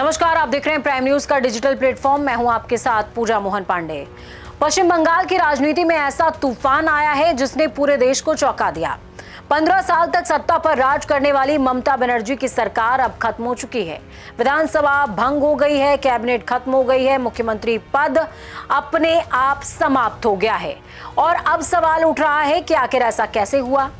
नमस्कार, आप देख रहे हैं प्राइम न्यूज का डिजिटल प्लेटफॉर्म। मैं हूं आपके साथ पूजा मोहन पांडे। पश्चिम बंगाल की राजनीति में ऐसा तूफान आया है जिसने पूरे देश को चौंका दिया। 15 साल तक सत्ता पर राज करने वाली ममता बनर्जी की सरकार अब खत्म हो चुकी है। विधानसभा भंग हो गई है, कैबिनेट खत्म हो गई है, मुख्यमंत्री पद अपने आप समाप्त हो गया है। और अब सवाल उठ रहा है कि आखिर ऐसा कैसे हुआ?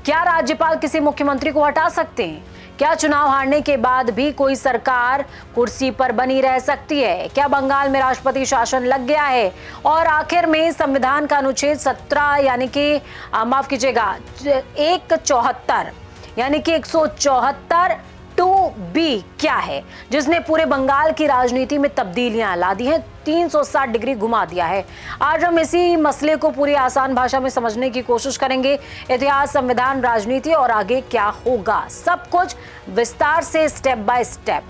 क्या राज्यपाल किसी मुख्यमंत्री को हटा सकते हैं? क्या चुनाव हारने के बाद भी कोई सरकार कुर्सी पर बनी रह सकती है? क्या बंगाल में राष्ट्रपति शासन लग गया है? और आखिर में संविधान का अनुच्छेद 17 यानी कि माफ कीजिएगा 174 यानी कि 174 2B क्या है, जिसने पूरे बंगाल की राजनीति में तब्दीलियां ला दी हैं, 360 डिग्री घुमा दिया है। आज हम इसी मसले को पूरी आसान भाषा में समझने की कोशिश करेंगे। इतिहास, संविधान, राजनीति और आगे क्या होगा, सब कुछ विस्तार से स्टेप बाय स्टेप।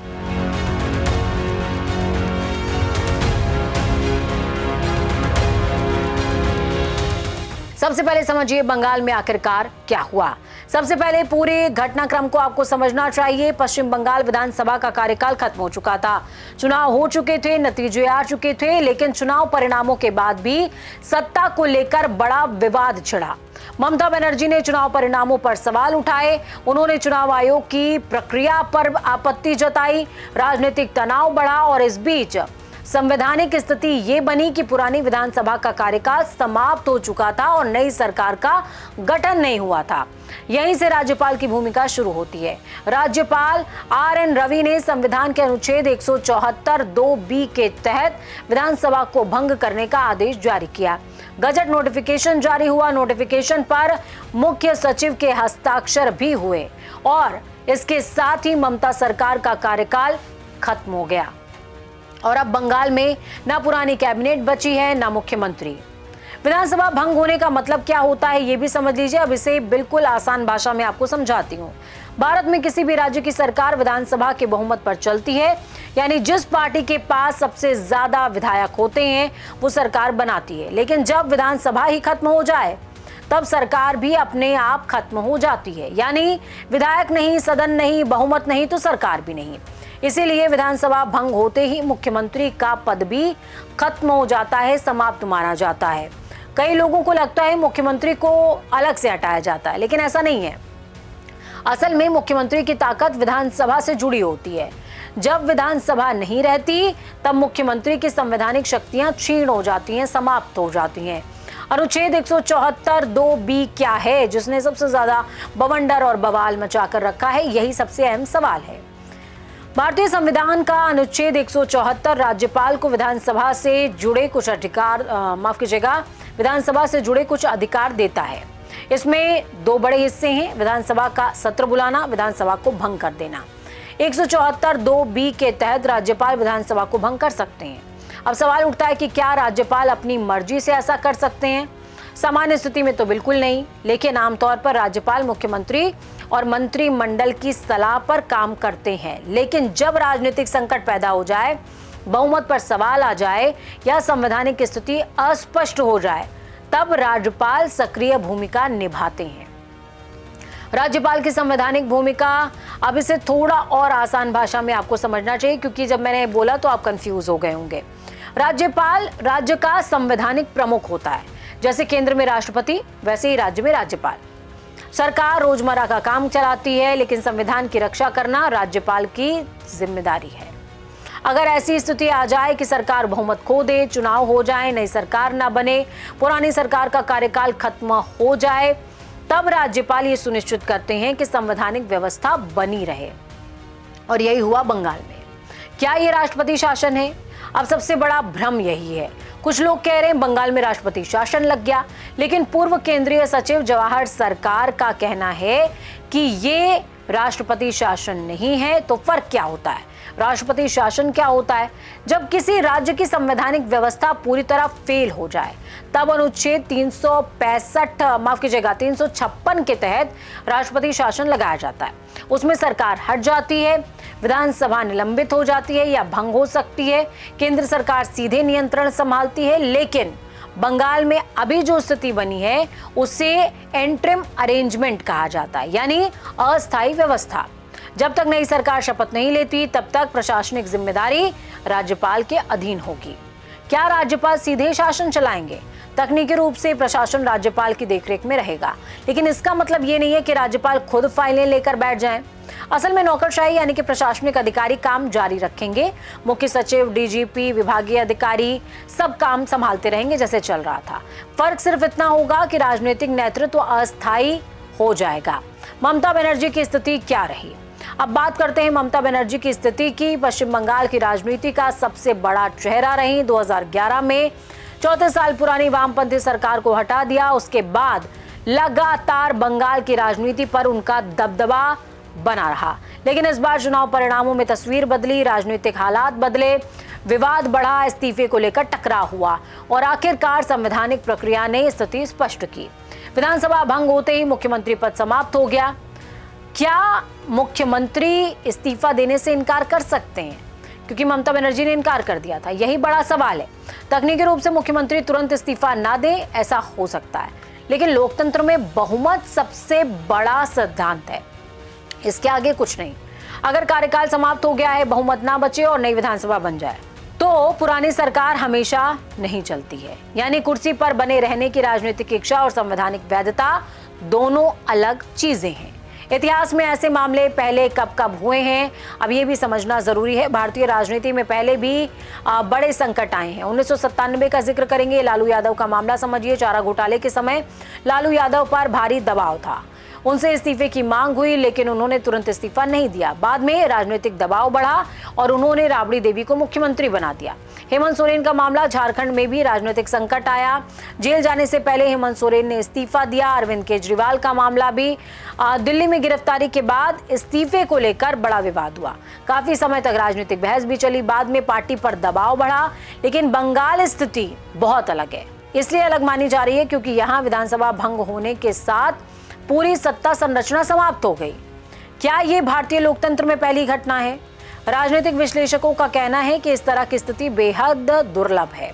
सबसे पहले समझिए बंगाल में आखिरकार क्या हुआ। सबसे पहले पूरे घटनाक्रम को आपको समझना चाहिए। पश्चिम बंगाल विधानसभा का कार्यकाल खत्म हो चुका था, चुनाव हो चुके थे, नतीजे आ चुके थे, लेकिन चुनाव परिणामों के बाद भी सत्ता को लेकर बड़ा विवाद छिड़ा। ममता बनर्जी ने चुनाव परिणामों पर सवाल उठाए, उन्होंने चुनाव आयोग की प्रक्रिया पर आपत्ति जताई, राजनीतिक तनाव बढ़ा और इस बीच संवैधानिक स्थिति ये बनी कि पुरानी विधानसभा का कार्यकाल समाप्त हो चुका था और नई सरकार का गठन नहीं हुआ था। यहीं से राज्यपाल की भूमिका शुरू होती है। राज्यपाल RN रवि ने संविधान के अनुच्छेद 174 2B के तहत विधानसभा को भंग करने का आदेश जारी किया। गजट नोटिफिकेशन जारी हुआ। नोटिफिकेशन पर मुख्य सचिव के हस्ताक्षर भी हुए और इसके साथ ही ममता सरकार का कार्यकाल खत्म हो गया। और अब बंगाल में ना पुरानी कैबिनेट बची है, ना मुख्यमंत्री। विधानसभा भंग होने का मतलब क्या होता है ये भी समझ लीजिए। अब इसे बिल्कुल आसान भाषा में आपको समझाती हूँ। भारत में किसी भी राज्य की सरकार विधानसभा के बहुमत पर चलती है, यानी जिस पार्टी के पास सबसे ज्यादा विधायक होते हैं वो सरकार बनाती है। लेकिन जब विधानसभा ही खत्म हो जाए तब सरकार भी अपने आप खत्म हो जाती है, यानी विधायक नहीं, सदन नहीं, बहुमत नहीं तो सरकार भी नहीं। इसीलिए विधानसभा भंग होते ही मुख्यमंत्री का पद भी खत्म हो जाता है, समाप्त माना जाता है। कई लोगों को लगता है मुख्यमंत्री को अलग से हटाया जाता है, लेकिन ऐसा नहीं है। असल में मुख्यमंत्री की ताकत विधानसभा से जुड़ी होती है। जब विधानसभा नहीं रहती तब मुख्यमंत्री की संवैधानिक शक्तियां क्षीण हो जाती हैं, समाप्त हो जाती हैं। अनुच्छेद 174 2B क्या है जिसने सबसे ज्यादा बवंडर और बवाल मचा कर रखा है? यही सबसे अहम सवाल है। भारतीय संविधान का अनुच्छेद 174 राज्यपाल को विधानसभा से जुड़े कुछ अधिकार देता है। इसमें दो बड़े हिस्से हैं, विधानसभा का सत्र बुलाना, विधानसभा को भंग कर देना। 174 2B के तहत राज्यपाल विधानसभा को भंग कर सकते हैं। अब सवाल उठता है कि क्या राज्यपाल अपनी मर्जी से ऐसा कर सकते हैं? सामान्य स्थिति में तो बिल्कुल नहीं, लेकिन आमतौर पर राज्यपाल मुख्यमंत्री और मंत्रिमंडल की सलाह पर काम करते हैं। लेकिन जब राजनीतिक संकट पैदा हो जाए, बहुमत पर सवाल आ जाए या संवैधानिक स्थिति अस्पष्ट हो जाए, तब राज्यपाल सक्रिय भूमिका निभाते हैं। राज्यपाल की संवैधानिक भूमिका, अब इसे थोड़ा और आसान भाषा में आपको समझना चाहिए, क्योंकि जब मैंने बोला तो आप कंफ्यूज हो गए होंगे। राज्यपाल राज्य का संवैधानिक प्रमुख होता है। जैसे केंद्र में राष्ट्रपति, वैसे ही राज्य में राज्यपाल। सरकार रोजमर्रा का काम चलाती है, लेकिन संविधान की रक्षा करना राज्यपाल की जिम्मेदारी है। अगर ऐसी स्थिति आ जाए कि सरकार बहुमत खो दे, चुनाव हो जाए, नई सरकार ना बने, पुरानी सरकार का कार्यकाल खत्म हो जाए, तब राज्यपाल ये सुनिश्चित करते हैं कि संवैधानिक व्यवस्था बनी रहे। और यही हुआ बंगाल में। क्या ये राष्ट्रपति शासन है? अब सबसे बड़ा भ्रम यही है। कुछ लोग कह रहे हैं बंगाल में राष्ट्रपति शासन लग गया, लेकिन पूर्व केंद्रीय सचिव जवाहर सरकार का कहना है कि ये राष्ट्रपति शासन नहीं है। तो फर्क क्या होता है? राष्ट्रपति शासन क्या होता है? जब किसी राज्य की संवैधानिक व्यवस्था पूरी तरह फेल हो जाए, तब अनुच्छेद 356 के तहत राष्ट्रपति शासन लगाया जाता है। उसमें सरकार हट जाती है, विधानसभा निलंबित हो जाती है या भंग हो सकती है, केंद्र सरकार सीधे नियंत्रण संभालती है। लेकिन बंगाल में अभी जो स्थिति बनी है उसे एंट्रिम अरेंजमेंट कहा जाता है, यानी अस्थायी व्यवस्था। जब तक नई सरकार शपथ नहीं लेती तब तक प्रशासनिक जिम्मेदारी राज्यपाल के अधीन होगी। क्या राज्यपाल सीधे शासन चलाएंगे? तकनीकी रूप से प्रशासन राज्यपाल की देखरेख में रहेगा, लेकिन इसका मतलब ये नहीं है कि राज्यपाल खुद फाइलें लेकर बैठ जाएं। असल में नौकरशाही यानी कि प्रशासनिक अधिकारी काम जारी रखेंगे। मुख्य सचिव, डीजीपी, विभागीय अधिकारी सब काम संभालते रहेंगे जैसे चल रहा था। फर्क सिर्फ इतना होगा कि राजनीतिक नेतृत्व अस्थायी हो जाएगा। ममता बनर्जी की स्थिति क्या रही? अब बात करते हैं ममता बनर्जी की स्थिति की। पश्चिम बंगाल की राजनीति का सबसे बड़ा चेहरा रही। 2011 में 34 साल पुरानी वामपंथी सरकार को हटा दिया। उसके बाद लगातार बंगाल की राजनीति पर उनका दबदबा बना रहा, लेकिन इस बार चुनाव परिणामों में तस्वीर बदली, राजनीतिक हालात बदले, विवाद बढ़ा, इस्तीफे को लेकर टकराव हुआ और आखिरकार संवैधानिक प्रक्रिया ने स्थिति स्पष्ट की। विधानसभा भंग होते ही मुख्यमंत्री पद समाप्त हो गया। क्या मुख्यमंत्री इस्तीफा देने से इनकार कर सकते हैं? क्योंकि ममता बनर्जी ने इनकार कर दिया था, यही बड़ा सवाल है। तकनीकी रूप से मुख्यमंत्री तुरंत इस्तीफा ना दे, ऐसा हो सकता है, लेकिन लोकतंत्र में बहुमत सबसे बड़ा सिद्धांत है, इसके आगे कुछ नहीं। अगर कार्यकाल समाप्त हो गया है, बहुमत ना बचे और नई विधानसभा बन जाए तो पुरानी सरकार हमेशा नहीं चलती है। यानी कुर्सी पर बने रहने की राजनीतिक इच्छा और संवैधानिक वैधता दोनों अलग चीजें हैं। इतिहास में ऐसे मामले पहले कब कब हुए हैं, अब ये भी समझना जरूरी है। भारतीय राजनीति में पहले भी बड़े संकट आए हैं। 1997 का जिक्र करेंगे। लालू यादव का मामला समझिए। चारा घोटाले के समय लालू यादव पर भारी दबाव था, उनसे इस्तीफे की मांग हुई, लेकिन उन्होंने तुरंत इस्तीफा नहीं दिया। बाद में राजनीतिक दबाव बढ़ा और उन्होंने राबड़ी देवी को मुख्यमंत्री बना दिया। हेमंत सोरेन का मामला, झारखंड में भी राजनीतिक संकट आया। जेल जाने से पहले हेमंत सोरेन ने इस्तीफा दिया। अरविंद केजरीवाल का मामला भी, दिल्ली में गिरफ्तारी के बाद इस्तीफे को लेकर बड़ा विवाद हुआ। काफी समय तक राजनीतिक बहस भी चली। बाद में पार्टी पर दबाव बढ़ा, लेकिन बंगाल स्थिति बहुत अलग है। इसलिए अलग मानी जा रही है क्योंकि यहाँ विधानसभा भंग होने के साथ पूरी सत्ता संरचना समाप्त हो गई। क्या ये भारतीय लोकतंत्र में पहली घटना है? राजनीतिक विश्लेषकों का कहना है कि इस तरह की स्थिति बेहद दुर्लभ है।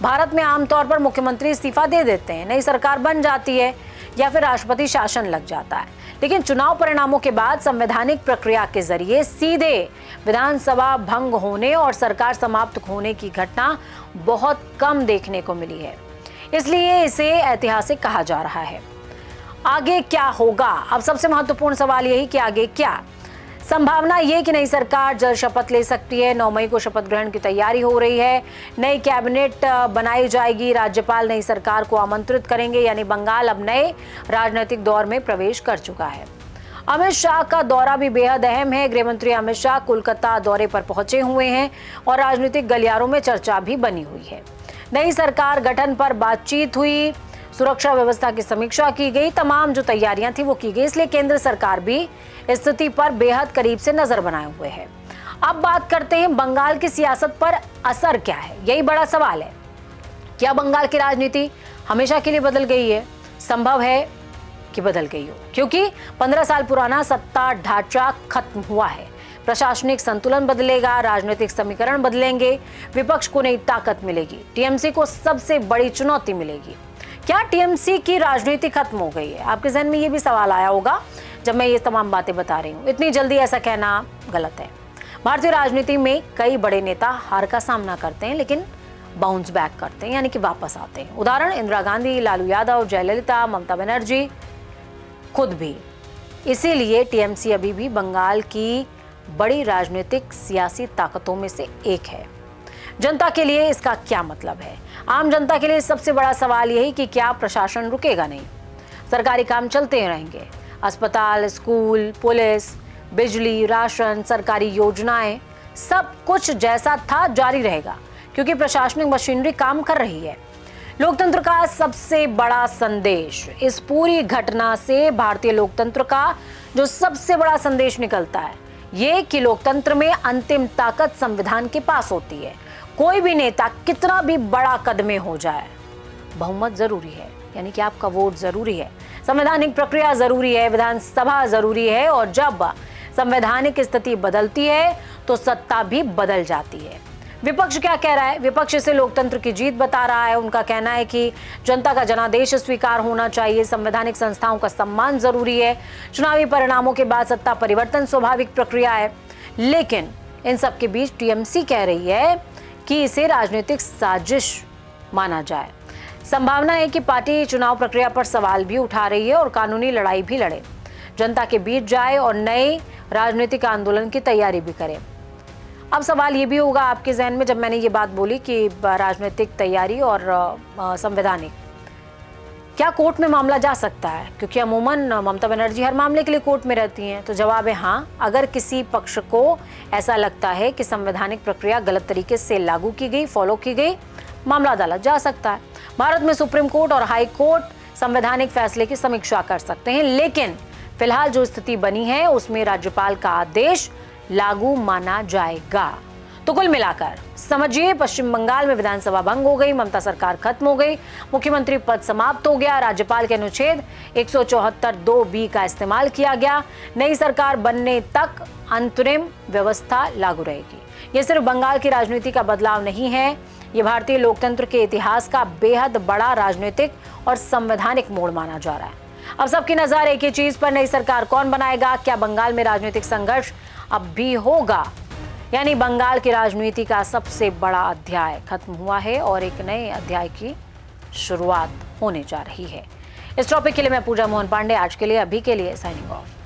भारत में आमतौर पर मुख्यमंत्री इस्तीफा दे देते हैं, नई सरकार बन जाती है या फिर राष्ट्रपति शासन लग जाता है, लेकिन चुनाव परिणामों के बाद संवैधानिक प्रक्रिया के जरिए सीधे विधानसभा भंग होने और सरकार समाप्त होने की घटना बहुत कम देखने को मिली है। इसलिए इसे ऐतिहासिक कहा जा रहा है। आगे क्या होगा? अब सबसे महत्वपूर्ण सवाल यही कि आगे क्या? संभावना ये कि नई सरकार जल्द शपथ ले सकती है। 9 मई को शपथ ग्रहण की तैयारी हो रही है। नई कैबिनेट बनाई जाएगी। राज्यपाल नई सरकार को आमंत्रित करेंगे। यानी बंगाल अब नए राजनीतिक दौर में प्रवेश कर चुका है। अमित शाह का दौरा भी बेहद अहम है। गृह मंत्री अमित शाह कोलकाता दौरे पर पहुंचे हुए हैं और राजनीतिक गलियारों में चर्चा भी बनी हुई है। नई सरकार गठन पर बातचीत हुई, सुरक्षा व्यवस्था की समीक्षा की गई, तमाम जो तैयारियां थी वो की गई। इसलिए केंद्र सरकार भी स्थिति पर बेहद करीब से नजर बनाए हुए है। अब बात करते हैं बंगाल की सियासत पर असर क्या है, यही बड़ा सवाल है। क्या बंगाल की राजनीति हमेशा के लिए बदल गई है? संभव है कि बदल गई हो, क्योंकि 15 साल पुराना सत्ता ढांचा खत्म हुआ है। प्रशासनिक संतुलन बदलेगा, राजनीतिक समीकरण बदलेंगे, विपक्ष को नई ताकत मिलेगी, टीएमसी को सबसे बड़ी चुनौती मिलेगी। क्या टीएमसी की राजनीति खत्म हो गई है? आपके जहन में ये भी सवाल आया होगा जब मैं ये तमाम बातें बता रही हूँ। इतनी जल्दी ऐसा कहना गलत है। भारतीय राजनीति में कई बड़े नेता हार का सामना करते हैं, लेकिन बाउंस बैक करते हैं, यानी कि वापस आते हैं। उदाहरण इंदिरा गांधी, लालू यादव, जयललिता, ममता बनर्जी खुद भी। इसीलिए टीएमसी अभी भी बंगाल की बड़ी राजनीतिक सियासी ताकतों में से एक है। जनता के लिए इसका क्या मतलब है? आम जनता के लिए सबसे बड़ा सवाल यही कि क्या प्रशासन रुकेगा नहीं? सरकारी काम चलते रहेंगे। अस्पताल, स्कूल, पुलिस, बिजली, राशन, सरकारी योजनाएं, सब कुछ जैसा था जारी रहेगा क्योंकि प्रशासनिक मशीनरी काम कर रही है। लोकतंत्र का सबसे बड़ा संदेश इस पूरी घटना से, भारतीय लोकतंत्र का जो सबसे बड़ा संदेश निकलता है ये कि लोकतंत्र में अंतिम ताकत संविधान के पास होती है। कोई भी नेता कितना भी बड़ा कदमे हो जाए, बहुमत जरूरी है, यानी कि आपका वोट जरूरी है, संवैधानिक प्रक्रिया जरूरी है, विधानसभा जरूरी है, और जब संवैधानिक स्थिति बदलती है तो सत्ता भी बदल जाती है। विपक्ष क्या कह रहा है? विपक्ष इसे लोकतंत्र की जीत बता रहा है। उनका कहना है कि जनता का जनादेश स्वीकार होना चाहिए, संवैधानिक संस्थाओं का सम्मान जरूरी है, चुनावी परिणामों के बाद सत्ता परिवर्तन स्वाभाविक प्रक्रिया है। लेकिन इन सब के बीच टीएमसी कह रही है कि इसे राजनीतिक साजिश माना जाए। संभावना है कि पार्टी चुनाव प्रक्रिया पर सवाल भी उठा रही है और कानूनी लड़ाई भी लड़े, जनता के बीच जाए और नए राजनीतिक आंदोलन की तैयारी भी करे। अब सवाल ये भी होगा आपके जहन में, जब मैंने ये बात बोली कि राजनीतिक तैयारी और संवैधानिक, क्या कोर्ट में मामला जा सकता है? क्योंकि अमूमन ममता बनर्जी हर मामले के लिए कोर्ट में रहती हैं। तो जवाब है हाँ। अगर किसी पक्ष को ऐसा लगता है कि संवैधानिक प्रक्रिया गलत तरीके से लागू की गई, फॉलो की गई, मामला अदालत जा सकता है। भारत में सुप्रीम कोर्ट और हाई कोर्ट संवैधानिक फैसले की समीक्षा कर सकते हैं, लेकिन फिलहाल जो स्थिति बनी है उसमें राज्यपाल का आदेश लागू माना जाएगा। तो कुल मिलाकर समझिए, पश्चिम बंगाल में विधानसभा भंग हो गई, ममता सरकार खत्म हो गई, मुख्यमंत्री पद समाप्त हो गया, राज्यपाल के अनुच्छेद 174(2)(b) का इस्तेमाल किया गया, नई सरकार बनने तक अंतरिम व्यवस्था लागू रहेगी। ये सिर्फ बंगाल की राजनीति का बदलाव नहीं है, ये भारतीय लोकतंत्र के इतिहास का बेहद बड़ा राजनीतिक और संवैधानिक मोड़ माना जा रहा है। अब सबकी नजर एक ही चीज पर, नई सरकार कौन बनाएगा? क्या बंगाल में राजनीतिक संघर्ष अब भी होगा? यानी बंगाल की राजनीति का सबसे बड़ा अध्याय खत्म हुआ है और एक नए अध्याय की शुरुआत होने जा रही है। इस टॉपिक के लिए मैं पूजा मोहन पांडे आज के लिए, अभी के लिए साइनिंग ऑफ।